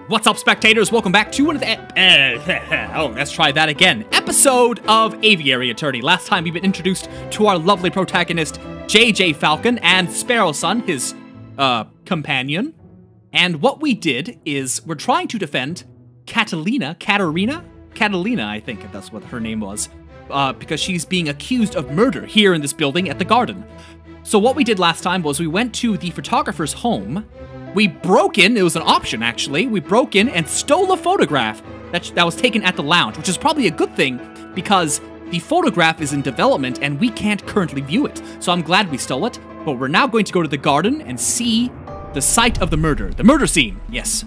What's up, spectators? Welcome back to another let's try that again. Episode of Aviary Attorney. Last time we've been introduced to our lovely protagonist, Jayjay Falcon, and Sparrowson, his, companion. And what we did is we're trying to defend Catalina, I think that's what her name was, because she's being accused of murder here in this building at the garden. So what we did last time was we went to the photographer's home. We broke in, it was an option actually, we broke in and stole a photograph that was taken at the lounge, which is probably a good thing because the photograph is in development and we can't currently view it. So I'm glad we stole it, but we're now going to go to the garden and see the site of the murder scene, yes.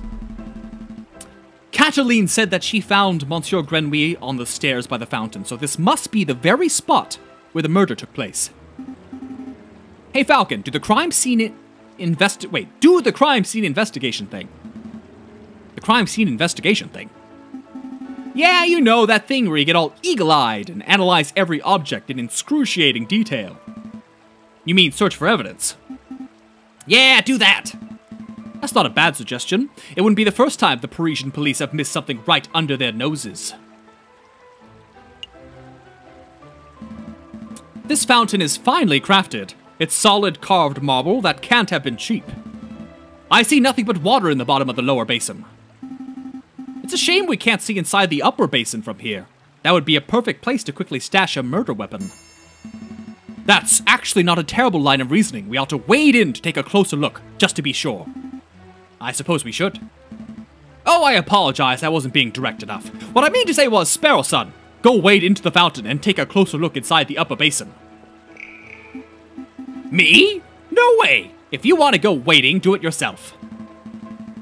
Cataline said that she found Monsieur Grenouille on the stairs by the fountain, so this must be the very spot where the murder took place. Hey Falcon, do the crime scene investigation thing. The crime scene investigation thing. Yeah, you know, that thing where you get all eagle-eyed and analyze every object in excruciating detail. You mean search for evidence? Yeah, do that! That's not a bad suggestion. It wouldn't be the first time the Parisian police have missed something right under their noses. This fountain is finely crafted. It's solid carved marble that can't have been cheap. I see nothing but water in the bottom of the lower basin. It's a shame we can't see inside the upper basin from here. That would be a perfect place to quickly stash a murder weapon. That's actually not a terrible line of reasoning. We ought to wade in to take a closer look, just to be sure. I suppose we should. Oh, I apologize, I wasn't being direct enough. What I mean to say was, Sparrowson, go wade into the fountain and take a closer look inside the upper basin. Me? No way! If you want to go wading, do it yourself.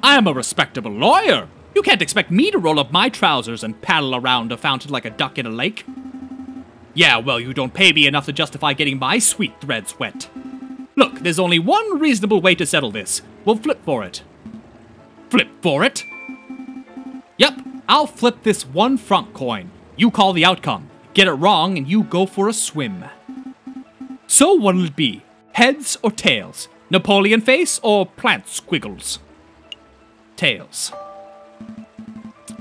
I am a respectable lawyer. You can't expect me to roll up my trousers and paddle around a fountain like a duck in a lake. Yeah, well, you don't pay me enough to justify getting my sweet threads wet. Look, there's only one reasonable way to settle this. We'll flip for it. Flip for it? Yep, I'll flip this one franc coin. You call the outcome. Get it wrong and you go for a swim. So what'll it be? Heads or tails? Napoleon face or plant squiggles? Tails.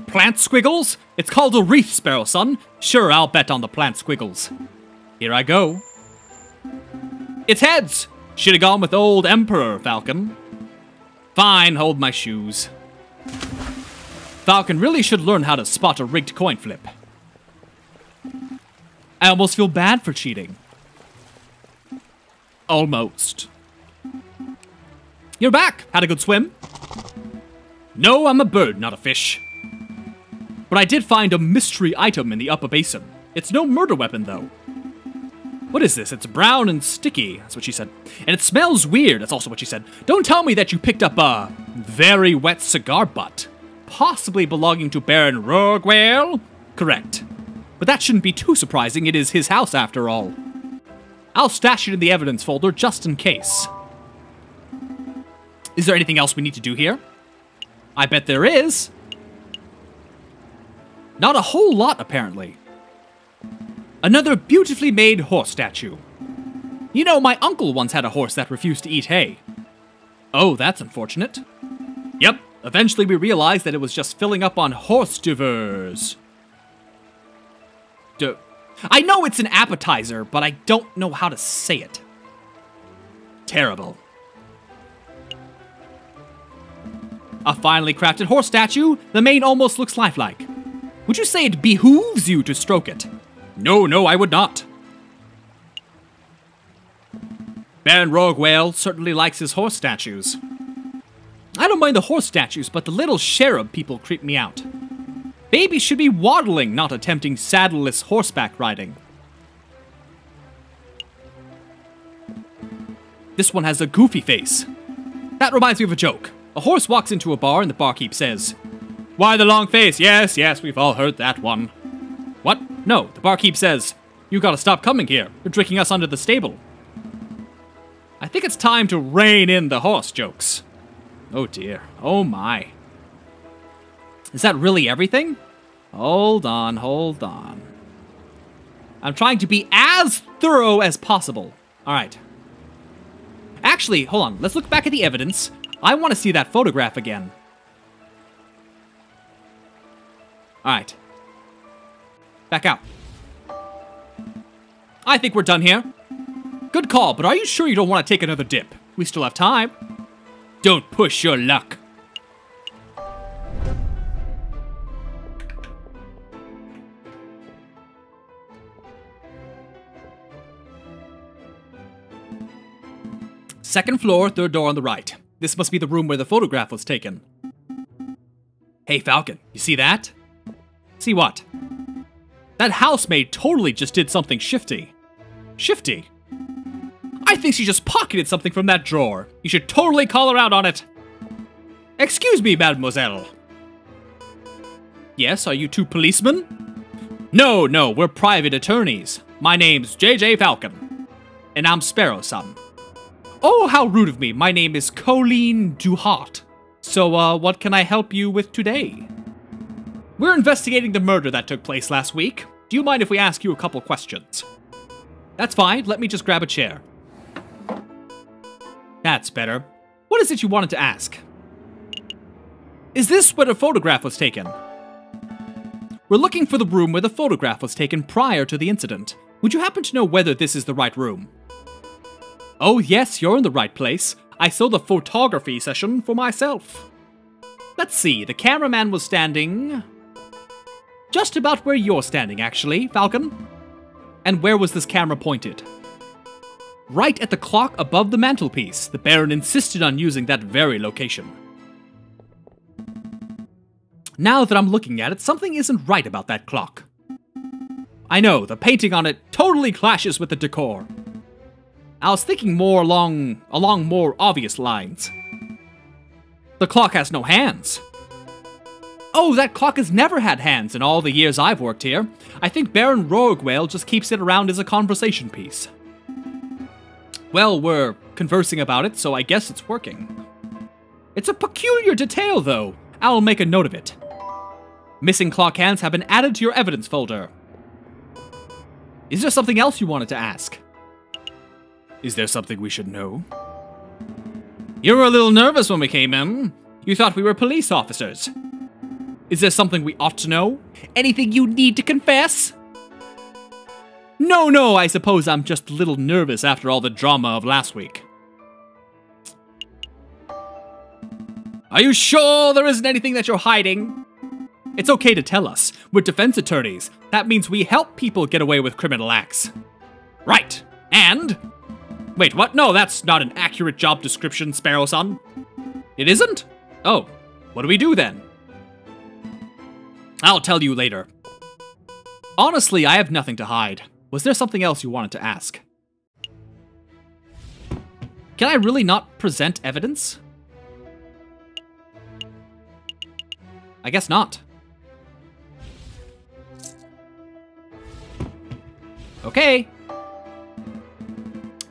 Plant squiggles? It's called a wreath, Sparrowson. Sure, I'll bet on the plant squiggles. Here I go. It's heads! Should've gone with old Emperor, Falcon. Fine, hold my shoes. Falcon really should learn how to spot a rigged coin flip. I almost feel bad for cheating. Almost. You're back! Had a good swim? No, I'm a bird, not a fish. But I did find a mystery item in the upper basin. It's no murder weapon, though. What is this? It's brown and sticky. That's what she said. And it smells weird. That's also what she said. Don't tell me that you picked up a very wet cigar butt. Possibly belonging to Baron Roguewell? Correct. But that shouldn't be too surprising. It is his house, after all. I'll stash it in the evidence folder just in case. Is there anything else we need to do here? I bet there is. Not a whole lot, apparently. Another beautifully made horse statue. You know, my uncle once had a horse that refused to eat hay. Oh, that's unfortunate. Yep, eventually we realized that it was just filling up on horse divers. I know it's an appetizer, but I don't know how to say it. Terrible. A finely crafted horse statue, the mane almost looks lifelike. Would you say it behooves you to stroke it? No, I would not. Baron Roguewell certainly likes his horse statues. I don't mind the horse statues, but the little cherub people creep me out. Babies should be waddling, not attempting saddleless horseback riding. This one has a goofy face. That reminds me of a joke. A horse walks into a bar and the barkeep says, "Why the long face? Yes, we've all heard that one." What? No, the barkeep says, "You gotta stop coming here. You're drinking us under the stable." I think it's time to rein in the horse jokes. Oh dear. Oh my. Is that really everything? Hold on. I'm trying to be as thorough as possible. Alright. Actually, hold on. Let's look back at the evidence. I want to see that photograph again. Alright. Back out. I think we're done here. Good call, but are you sure you don't want to take another dip? We still have time. Don't push your luck. Second floor, third door on the right. This must be the room where the photograph was taken. Hey, Falcon, you see that? See what? That housemaid totally just did something shifty. Shifty? I think she just pocketed something from that drawer. You should totally call her out on it. Excuse me, mademoiselle. Yes, are you two policemen? No, we're private attorneys. My name's Jayjay Falcon. And I'm Sparrowson. Oh, how rude of me. My name is Colleen Duhart. So, what can I help you with today? We're investigating the murder that took place last week. Do you mind if we ask you a couple questions? That's fine. Let me just grab a chair. That's better. What is it you wanted to ask? Is this where the photograph was taken? We're looking for the room where the photograph was taken prior to the incident. Would you happen to know whether this is the right room? Oh yes, you're in the right place. I saw the photography session for myself. Let's see, the cameraman was standing... just about where you're standing, actually, Falcon. And where was this camera pointed? Right at the clock above the mantelpiece. The Baron insisted on using that very location. Now that I'm looking at it, something isn't right about that clock. I know, the painting on it totally clashes with the decor. I was thinking more along more obvious lines. The clock has no hands. Oh, that clock has never had hands in all the years I've worked here. I think Baron Rorgwale just keeps it around as a conversation piece. Well, we're conversing about it, so I guess it's working. It's a peculiar detail, though. I'll make a note of it. Missing clock hands have been added to your evidence folder. Is there something else you wanted to ask? Is there something we should know? You were a little nervous when we came in. You thought we were police officers. Is there something we ought to know? Anything you need to confess? No, I suppose I'm just a little nervous after all the drama of last week. Are you sure there isn't anything that you're hiding? It's okay to tell us. We're defense attorneys. That means we help people get away with criminal acts. Right. And... wait, what? No, that's not an accurate job description, Sparrowson. It isn't? Oh, what do we do then? I'll tell you later. Honestly, I have nothing to hide. Was there something else you wanted to ask? Can I really not present evidence? I guess not. Okay.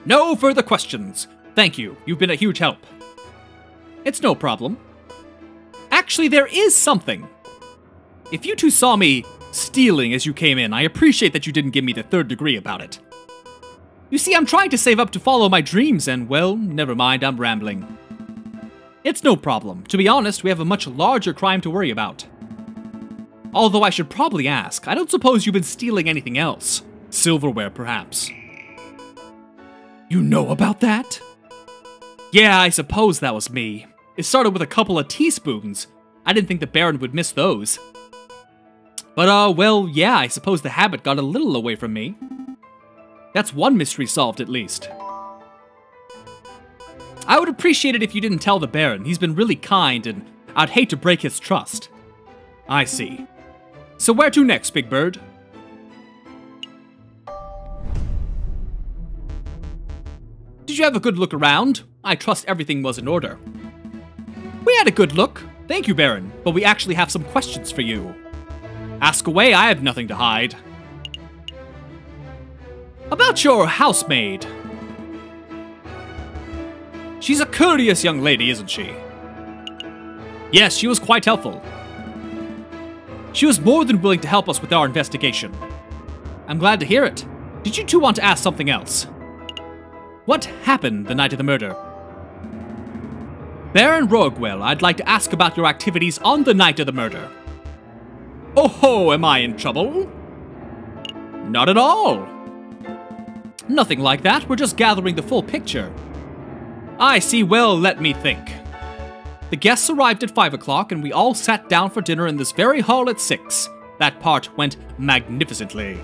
No further questions. Thank you. You've been a huge help. It's no problem. Actually, there is something. If you two saw me stealing as you came in, I appreciate that you didn't give me the third degree about it. You see, I'm trying to save up to follow my dreams and, well, never mind, I'm rambling. It's no problem. To be honest, we have a much larger crime to worry about. Although I should probably ask, I don't suppose you've been stealing anything else. Silverware, perhaps. You know about that? Yeah, I suppose that was me. It started with a couple of teaspoons. I didn't think the Baron would miss those. But, well, yeah, I suppose the habit got a little away from me. That's one mystery solved, at least. I would appreciate it if you didn't tell the Baron. He's been really kind, and I'd hate to break his trust. I see. So where to next, Big Bird? Did you have a good look around? I trust everything was in order. We had a good look. Thank you, Baron. But we actually have some questions for you. Ask away, I have nothing to hide. About your housemaid. She's a courteous young lady, isn't she? Yes, she was quite helpful. She was more than willing to help us with our investigation. I'm glad to hear it. Did you two want to ask something else? What happened the night of the murder? Baron Rorgwale, I'd like to ask about your activities on the night of the murder. Oh ho, am I in trouble? Not at all. Nothing like that, we're just gathering the full picture. I see, well, let me think. The guests arrived at 5 o'clock and we all sat down for dinner in this very hall at 6. That part went magnificently.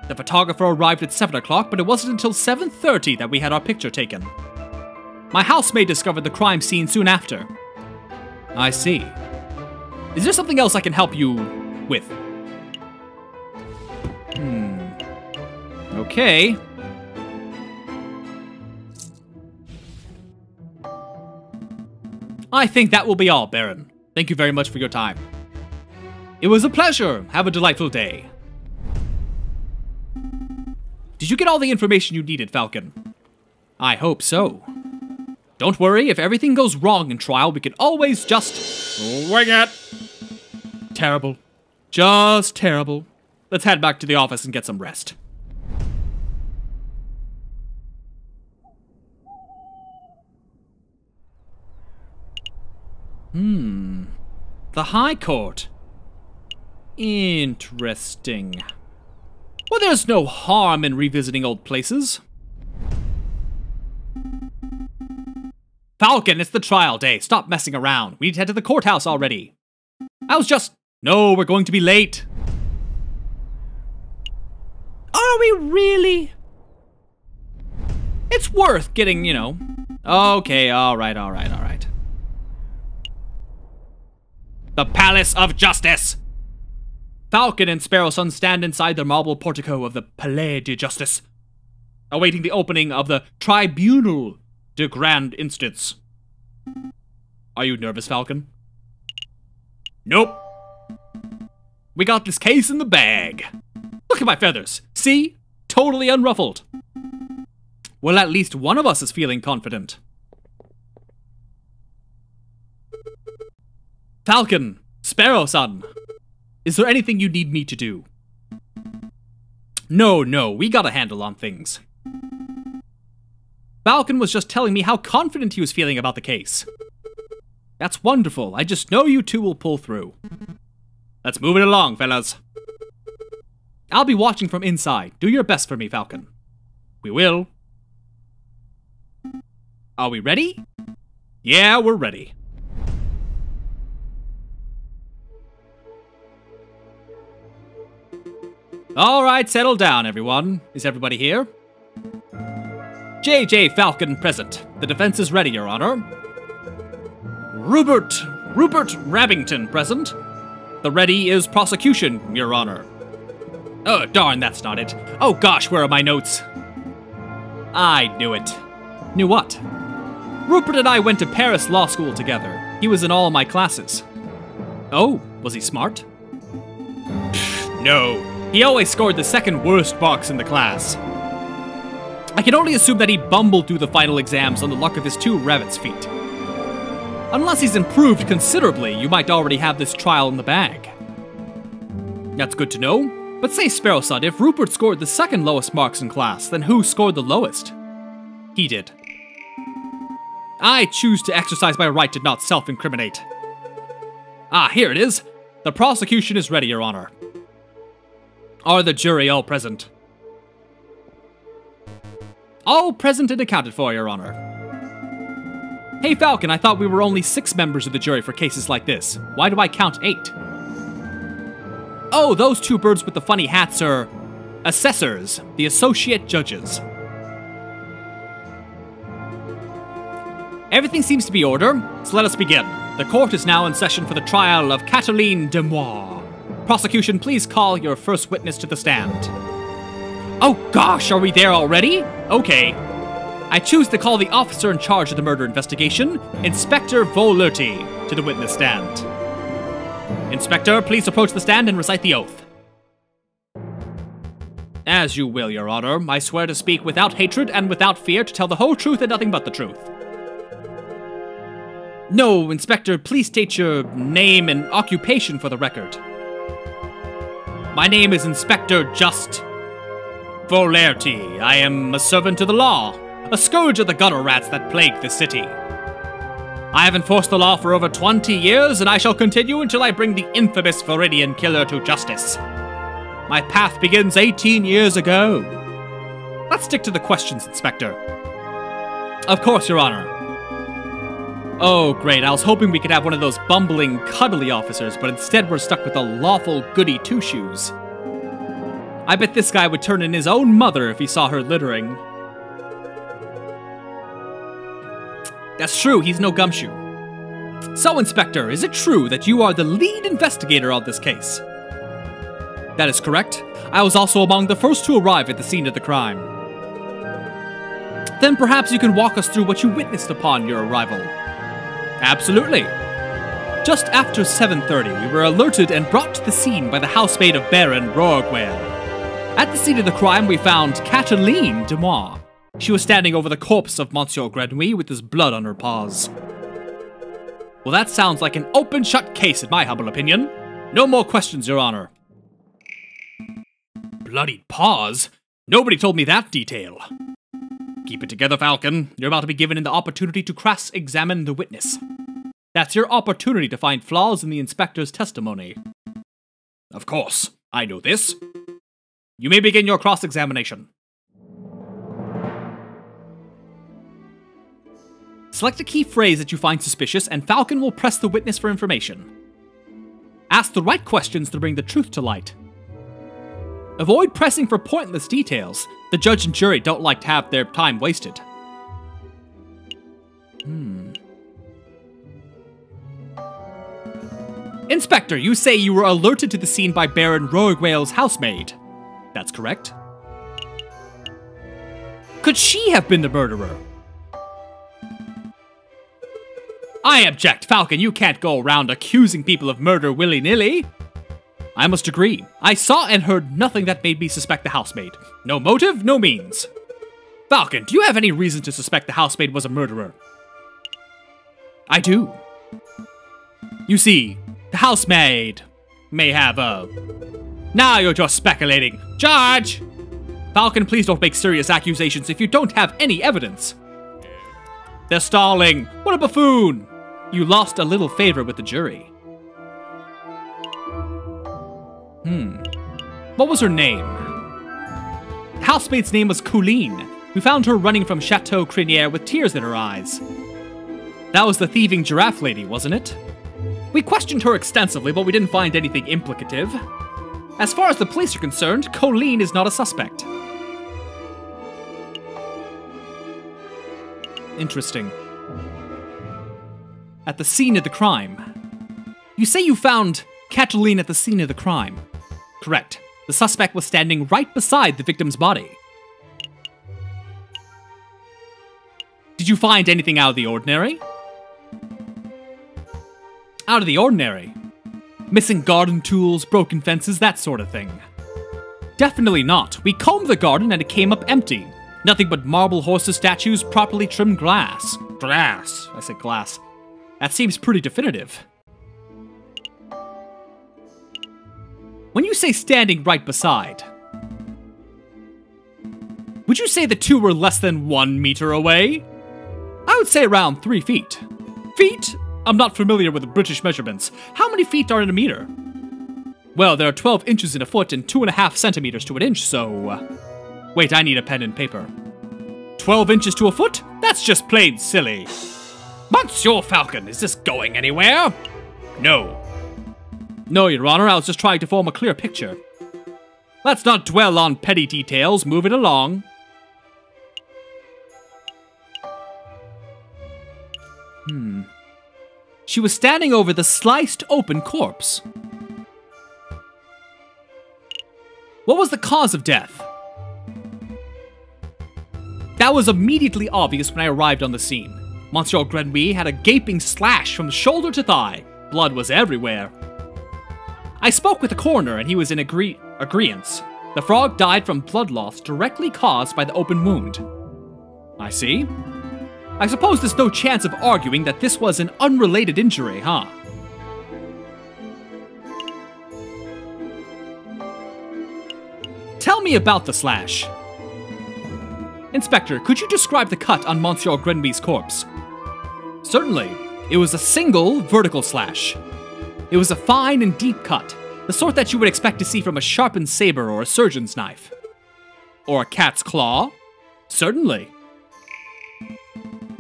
The photographer arrived at 7 o'clock, but it wasn't until 7:30 that we had our picture taken. My housemaid discovered the crime scene soon after. I see. Is there something else I can help you with? Okay. I think that will be all, Baron. Thank you very much for your time. It was a pleasure. Have a delightful day. Did you get all the information you needed, Falcon? I hope so. Don't worry, if everything goes wrong in trial, we can always just wing it. Terrible. Just terrible. Let's head back to the office and get some rest. The High Court. Interesting. Well, there's no harm in revisiting old places. Falcon, it's the trial day. Stop messing around. We need to head to the courthouse already. No, we're going to be late. Are we really? It's worth getting, you know. Okay, alright. The Palace of Justice! Falcon and Sparrowson stand inside the marble portico of the Palais de Justice, awaiting the opening of the Tribunal de Grande Instance. Are you nervous, Falcon? Nope. We got this case in the bag. Look at my feathers. See? Totally unruffled. Well, at least one of us is feeling confident. Falcon, Sparrowson, is there anything you need me to do? No, we got a handle on things. Falcon was just telling me how confident he was feeling about the case. That's wonderful. I just know you two will pull through. Let's move it along, fellas. I'll be watching from inside. Do your best for me, Falcon. We will. Are we ready? Yeah, we're ready. Alright, settle down, everyone. Is everybody here? Jayjay Falcon present. The defense is ready, Your Honor. Rupert Rabbington present. The ready is prosecution, Your Honor. Oh, darn, that's not it. Oh gosh, where are my notes? I knew it. Knew what? Rupert and I went to Paris Law School together. He was in all my classes. Oh, was he smart? No. He always scored the second worst marks in the class. I can only assume that he bumbled through the final exams on the luck of his two rabbit's feet. Unless he's improved considerably, you might already have this trial in the bag. That's good to know. But say, Sparrowson, if Rupert scored the second lowest marks in class, then who scored the lowest? He did. I choose to exercise my right to not self-incriminate. Ah, here it is. The prosecution is ready, Your Honor. Are the jury all present? All present and accounted for, Your Honor. Hey, Falcon, I thought we were only 6 members of the jury for cases like this. Why do I count 8? Oh, those 2 birds with the funny hats are assessors, the associate judges. Everything seems to be order, so let us begin. The court is now in session for the trial of Cataline Demois. Prosecution, please call your first witness to the stand. Oh gosh, are we there already? Okay. I choose to call the officer in charge of the murder investigation, Inspector Volerty, to the witness stand. Inspector, please approach the stand and recite the oath. As you will, Your Honor. I swear to speak without hatred and without fear, to tell the whole truth and nothing but the truth. No, Inspector, please state your name and occupation for the record. My name is Inspector Just Volerty. I am a servant to the law, a scourge of the gutter rats that plague the city. I have enforced the law for over 20 years, and I shall continue until I bring the infamous Viridian killer to justice. My path begins 18 years ago. Let's stick to the questions, Inspector. Of course, Your Honor. Oh, great. I was hoping we could have one of those bumbling, cuddly officers, but instead we're stuck with a lawful goody two-shoes. I bet this guy would turn in his own mother if he saw her littering. That's true, he's no gumshoe. So, Inspector, is it true that you are the lead investigator of this case? That is correct. I was also among the first to arrive at the scene of the crime. Then perhaps you can walk us through what you witnessed upon your arrival. Absolutely. Just after 7:30, we were alerted and brought to the scene by the housemaid of Baron Rorgwell. At the scene of the crime, we found Cataline Demois. She was standing over the corpse of Monsieur Grenouille with his blood on her paws. Well, that sounds like an open-shut case in my humble opinion. No more questions, Your Honor. Bloody paws? Nobody told me that detail. Keep it together, Falcon. You're about to be given the opportunity to cross-examine the witness. That's your opportunity to find flaws in the inspector's testimony. Of course, I know this. You may begin your cross-examination. Select a key phrase that you find suspicious, and Falcon will press the witness for information. Ask the right questions to bring the truth to light. Avoid pressing for pointless details. The judge and jury don't like to have their time wasted. Inspector, you say you were alerted to the scene by Baron Rorgwell's housemaid. That's correct. Could she have been the murderer? I object, Falcon. You can't go around accusing people of murder willy-nilly. I must agree. I saw and heard nothing that made me suspect the housemaid. No motive, no means. Falcon, do you have any reason to suspect the housemaid was a murderer? I do. You see, the housemaid may have a... Now you're just speculating. Judge! Falcon, please don't make serious accusations if you don't have any evidence. They're stalling. What a buffoon! You lost a little favor with the jury. What was her name? The housemaid's name was Colleen. We found her running from Chateau Crinière with tears in her eyes. That was the thieving giraffe lady, wasn't it? We questioned her extensively, but we didn't find anything implicative. As far as the police are concerned, Colleen is not a suspect. Interesting. At the scene of the crime. You say you found Cataline at the scene of the crime. Correct. The suspect was standing right beside the victim's body. Did you find anything out of the ordinary? Out of the ordinary? Missing garden tools, broken fences, that sort of thing. Definitely not. We combed the garden and it came up empty. Nothing but marble horses statues, properly trimmed glass. Glass. I said glass. That seems pretty definitive. When you say standing right beside, would you say the two were less than 1 meter away? I would say around 3 feet. Feet? I'm not familiar with the British measurements. How many feet are in a meter? Well, there are 12 inches in a foot and 2.5 centimeters to an inch, so... Wait, I need a pen and paper. 12 inches to a foot? That's just plain silly. Monsieur Falcon, is this going anywhere? No. No, Your Honor, I was just trying to form a clear picture. Let's not dwell on petty details. Move it along. She was standing over the sliced open corpse. What was the cause of death? That was immediately obvious when I arrived on the scene. Monsieur Grenouille had a gaping slash from shoulder to thigh. Blood was everywhere. I spoke with the coroner and he was in agreeance. The frog died from blood loss directly caused by the open wound. I see. I suppose there's no chance of arguing that this was an unrelated injury, huh? Tell me about the slash. Inspector, could you describe the cut on Monsieur Grenouille's corpse? Certainly. It was a single vertical slash. It was a fine and deep cut, the sort that you would expect to see from a sharpened saber or a surgeon's knife. Or a cat's claw? Certainly.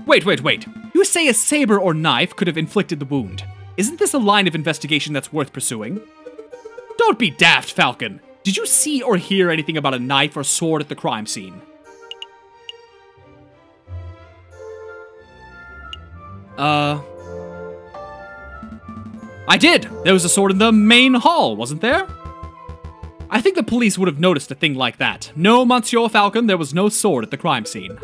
Wait. You say a saber or knife could have inflicted the wound. Isn't this a line of investigation that's worth pursuing? Don't be daft, Falcon. Did you see or hear anything about a knife or sword at the crime scene? I did! There was a sword in the main hall, wasn't there? I think the police would have noticed a thing like that. No, Monsieur Falcon, there was no sword at the crime scene.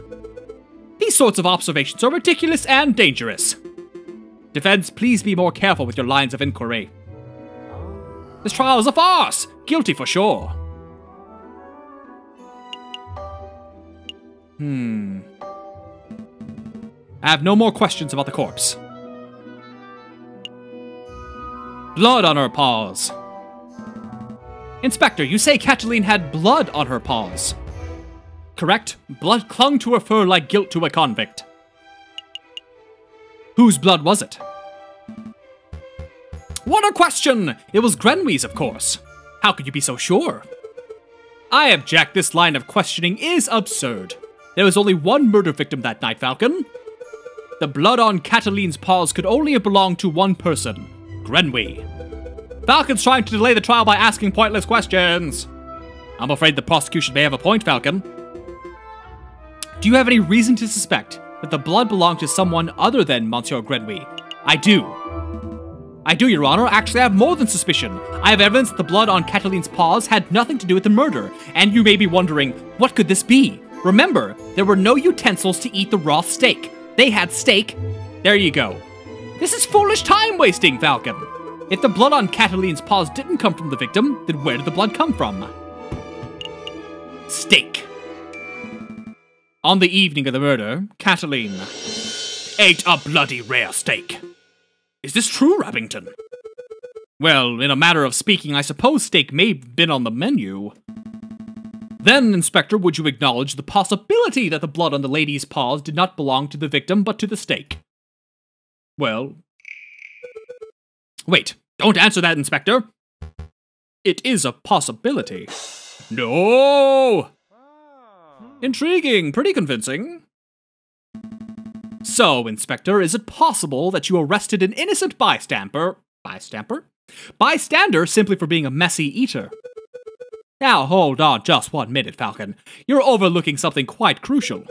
These sorts of observations are ridiculous and dangerous. Defense, please be more careful with your lines of inquiry. This trial is a farce! Guilty for sure. I have no more questions about the corpse. Blood on her paws. Inspector, you say Cataline had blood on her paws. Correct. Blood clung to her fur like guilt to a convict. Whose blood was it? What a question! It was Grenouille's, of course. How could you be so sure? I object. This line of questioning is absurd. There was only one murder victim that night, Falcon. The blood on Cataline's paws could only have belonged to one person, Grenouille. Falcon's trying to delay the trial by asking pointless questions. I'm afraid the prosecution may have a point, Falcon. Do you have any reason to suspect that the blood belonged to someone other than Monsieur Grenouille? I do, Your Honor. Actually, I have more than suspicion. I have evidence that the blood on Cataline's paws had nothing to do with the murder, and you may be wondering, what could this be? Remember, there were no utensils to eat the raw steak. They had steak. There you go. This is foolish time wasting, Falcon. If the blood on Cataline's paws didn't come from the victim, then where did the blood come from? Steak. On the evening of the murder, Cataline ate a bloody rare steak. Is this true, Rabbington? Well, in a matter of speaking, I suppose steak may have been on the menu. Then, Inspector, would you acknowledge the possibility that the blood on the lady's paws did not belong to the victim, but to the steak? Well... Wait, don't answer that, Inspector. It is a possibility. No! Intriguing, pretty convincing. So, Inspector, is it possible that you arrested an innocent bystander simply for being a messy eater? Now, hold on just 1 minute, Falcon. You're overlooking something quite crucial.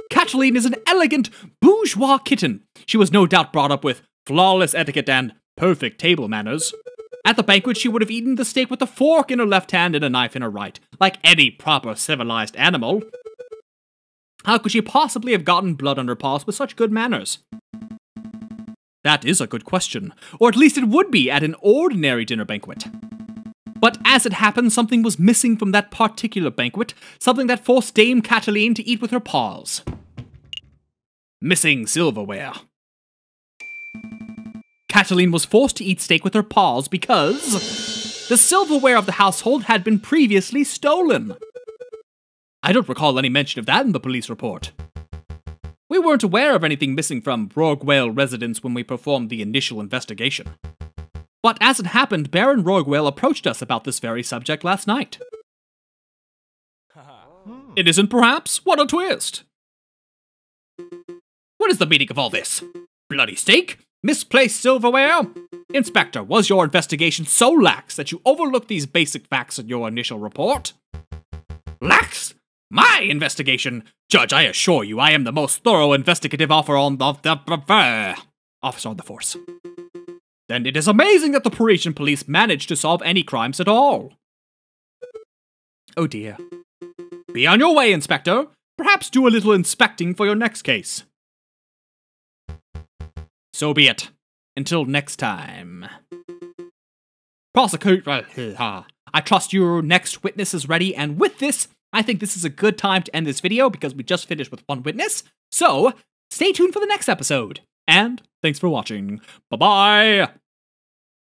Cataline is an elegant, bourgeois kitten. She was no doubt brought up with flawless etiquette and perfect table manners. At the banquet, she would have eaten the steak with a fork in her left hand and a knife in her right, like any proper civilized animal. How could she possibly have gotten blood on her paws with such good manners? That is a good question, or at least it would be at an ordinary dinner banquet. But as it happened, something was missing from that particular banquet, something that forced Dame Cataline to eat with her paws. Missing silverware. Cataline was forced to eat steak with her paws because the silverware of the household had been previously stolen. I don't recall any mention of that in the police report. We weren't aware of anything missing from Roguewale residence when we performed the initial investigation. But as it happened, Baron Roguewale approached us about this very subject last night. It isn't, perhaps? What a twist! What is the meaning of all this? Bloody steak? Misplaced silverware? Inspector, was your investigation so lax that you overlooked these basic facts in your initial report? Lax? My investigation? Judge, I assure you I am the most thorough investigative officer on the force. Then it is amazing that the Parisian police managed to solve any crimes at all. Oh dear. Be on your way, Inspector. Perhaps do a little inspecting for your next case. So be it. Until next time. Prosecutor, I trust your next witness is ready, and with this, I think this is a good time to end this video because we just finished with one witness. So, stay tuned for the next episode. And thanks for watching. Bye-bye!